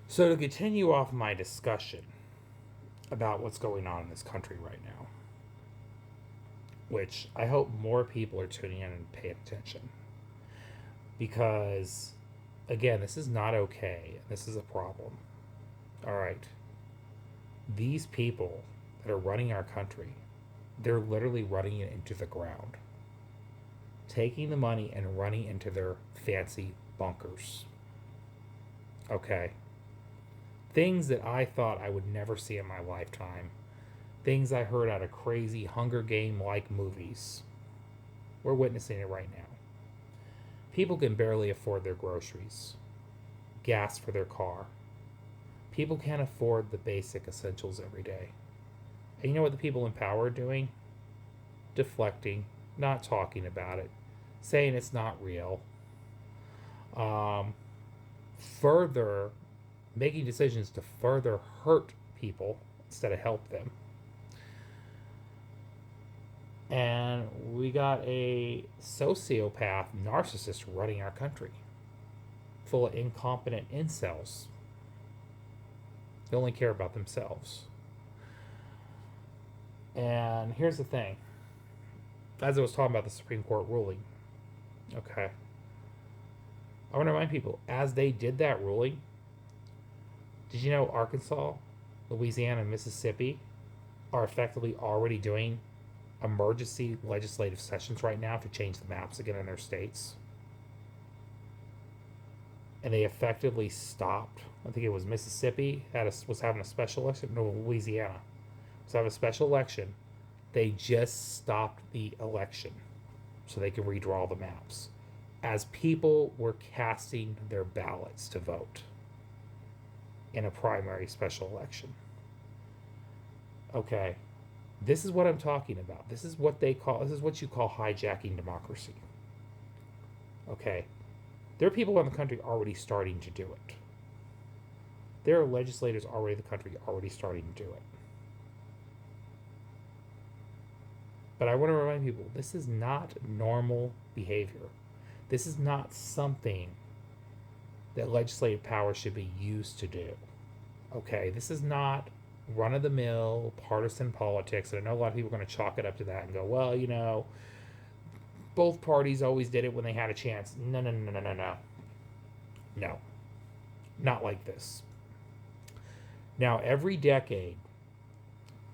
So, to continue off my discussion about what's going on in this country right now, which I hope more people are tuning in and paying attention, because, again, this is not okay. This is a problem. All right. These people that are running our country, they're literally running it into the ground, taking the money and running into their fancy bunkers. Okay. Things that I thought I would never see in my lifetime. Things I heard out of crazy Hunger Game like movies. We're witnessing it right now. People can barely afford their groceries, gas for their car. People can't afford the basic essentials every day. And you know what the people in power are doing? Deflecting, not talking about it, saying it's not real. Um, Further making decisions to further hurt people instead of help them. And we got a sociopath narcissist running our country, full of incompetent incels. They only care about themselves. And here's the thing, as I was talking about the Supreme Court ruling, okay, I want to remind people, as they did that ruling, did you know Arkansas, Louisiana, and Mississippi are effectively already doing emergency legislative sessions right now to change the maps again in their states? And they effectively stopped. I think it was Mississippi was having a special election. No, Louisiana was having a special election. They just stopped the election so they can redraw the maps as people were casting their ballots to vote in a primary special election. Okay, this is what I'm talking about. This is what you call hijacking democracy. Okay, there are people in the country already starting to do it. There are legislators already in the country already starting to do it. But I want to remind people, this is not normal behavior. This is not something that legislative power should be used to do. Okay, this is not run of the mill partisan politics. And I know a lot of people are going to chalk it up to that and go, well, both parties always did it when they had a chance. No, no, no, no, no, no. No, not like this. Now, every decade,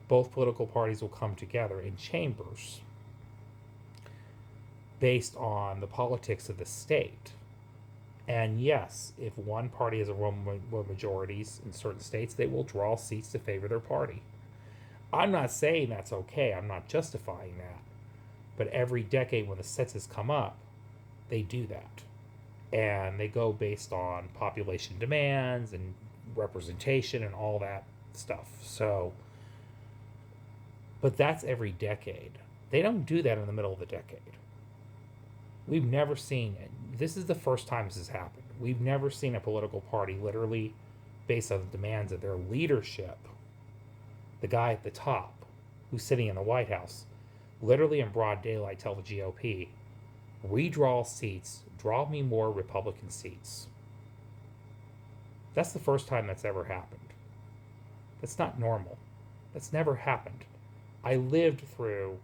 both political parties will come together in chambers based on the politics of the state. And yes, if one party has a majorities in certain states, they will draw seats to favor their party. I'm not saying that's okay. I'm not justifying that. But every decade when the census come up, they do that. And they go based on population demands and representation and all that stuff. So, but that's every decade. They don't do that in the middle of the decade. We've never seen it. This is the first time this has happened. We've never seen a political party literally based on the demands of their leadership, the guy at the top who's sitting in the White House, literally in broad daylight tell the GOP, redraw seats, draw me more Republican seats. That's the first time that's ever happened. That's not normal. That's never happened. I lived through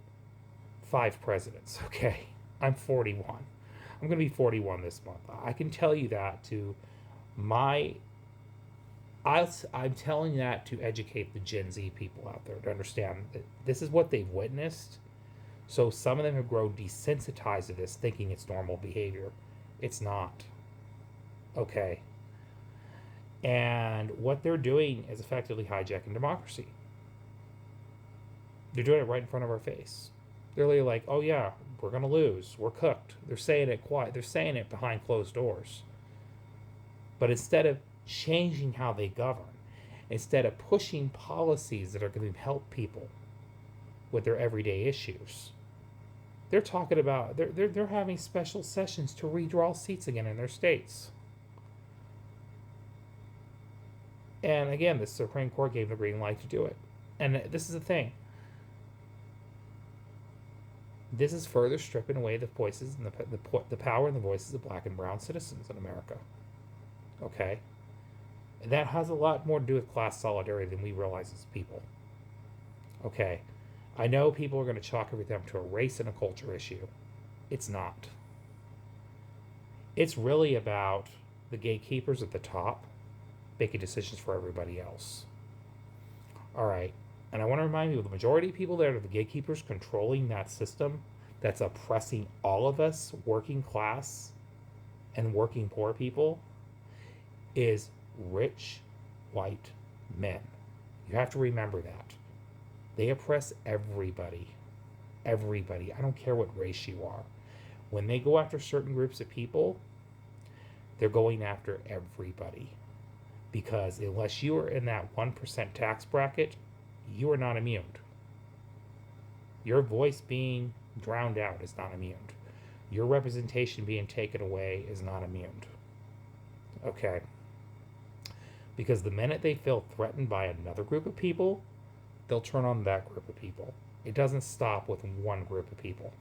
5 presidents, okay? I'm 41. I'm going to be 41 this month. I can tell you that to my. I'm telling that to educate the Gen Z people out there to understand that this is what they've witnessed. So some of them have grown desensitized to this, thinking it's normal behavior. It's not. Okay. And what they're doing is effectively hijacking democracy. They're doing it right in front of our face. They're really like, oh yeah, we're gonna lose. We're cooked. They're saying it quiet. They're saying it behind closed doors. But instead of changing how they govern, instead of pushing policies that are going to help people with their everyday issues, they're talking about they're having special sessions to redraw seats again in their states. And again, the Supreme Court gave the green light to do it. And this is the thing. This is further stripping away the voices and the power and the voices of black and brown citizens in America. Okay? And that has a lot more to do with class solidarity than we realize as people. Okay, I know people are going to chalk everything up to a race and a culture issue. It's not. It's really about the gatekeepers at the top making decisions for everybody else. All right, and I want to remind you the majority of people that are the gatekeepers controlling that system that's oppressing all of us, working class and working poor people, is rich white men. You have to remember that. They oppress everybody. Everybody. I don't care what race you are. When they go after certain groups of people, they're going after everybody. Because unless you are in that 1% tax bracket, you are not immune. Your voice being drowned out is not immune. Your representation being taken away is not immune. Okay? Because the minute they feel threatened by another group of people, they'll turn on that group of people. It doesn't stop with one group of people.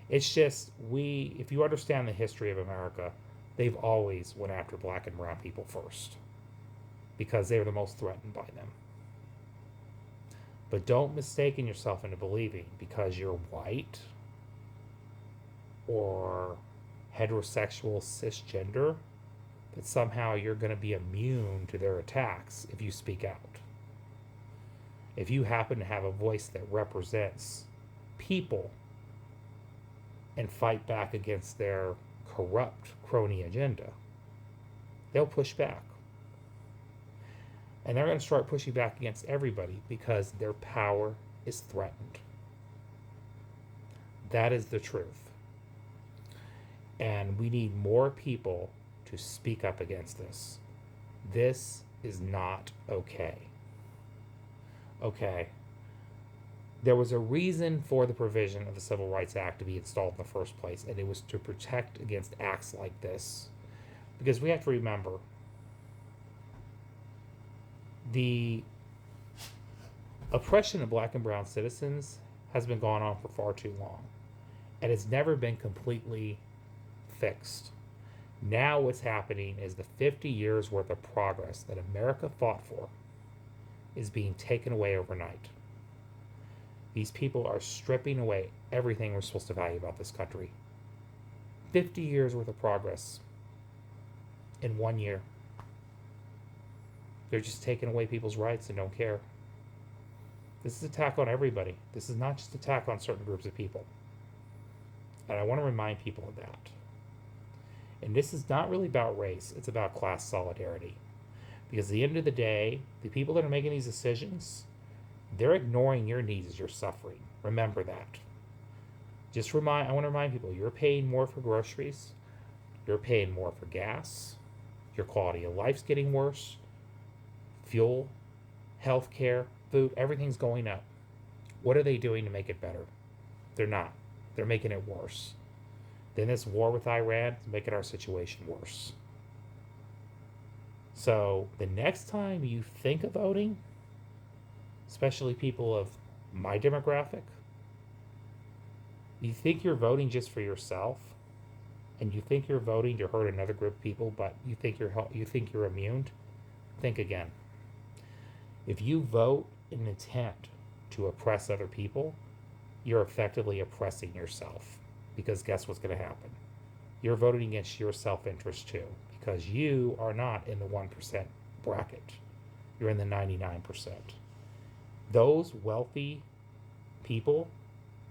It's just if you understand the history of America, they've always went after black and brown people first because they're the most threatened by them. But don't mistake yourself into believing because you're white or heterosexual cisgender that somehow you're going to be immune to their attacks if you speak out. If you happen to have a voice that represents people and fight back against their corrupt crony agenda, they'll push back. And they're going to start pushing back against everybody because their power is threatened. That is the truth. And we need more people to speak up against this. This is not okay. Okay. There was a reason for the provision of the Civil Rights Act to be installed in the first place, and it was to protect against acts like this. Because we have to remember, the oppression of black and brown citizens has been going on for far too long, and it's never been completely fixed. Now what's happening is the 50 years worth of progress that America fought for is being taken away overnight. These people are stripping away everything we're supposed to value about this country. 50 years worth of progress in 1 year. They're just taking away people's rights and don't care. This is an attack on everybody. This is not just an attack on certain groups of people. And I want to remind people of that. And this is not really about race. It's about class solidarity. Because at the end of the day, the people that are making these decisions, they're ignoring your needs as you're suffering. Remember that. I want to remind people, you're paying more for groceries. You're paying more for gas. Your quality of life's getting worse. Fuel, healthcare, food, everything's going up. What are they doing to make it better? They're not. They're making it worse. Then this war with Iran is making our situation worse. So the next time you think of voting, especially people of my demographic, you think you're voting just for yourself, and you think you're voting to hurt another group of people, but you think you're immune, think again. If you vote in intent to oppress other people, you're effectively oppressing yourself. Because guess what's going to happen? You're voting against your self-interest too. Because you are not in the 1% bracket. You're in the 99%. Those wealthy people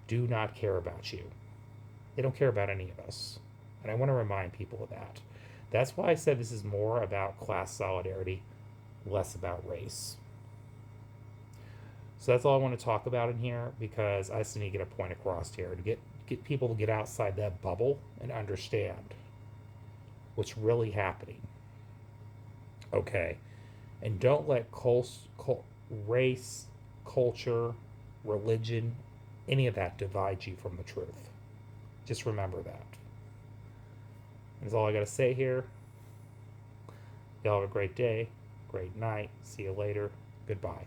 do not care about you. They don't care about any of us. And I want to remind people of that. That's why I said this is more about class solidarity, less about race. So that's all I want to talk about in here, because I just need to get a point across here to get people to get outside that bubble and understand what's really happening. Okay. And don't let race, culture, religion, any of that divide you from the truth. Just remember that. That's all I got to say here. Y'all have a great day, great night. See you later. Goodbye.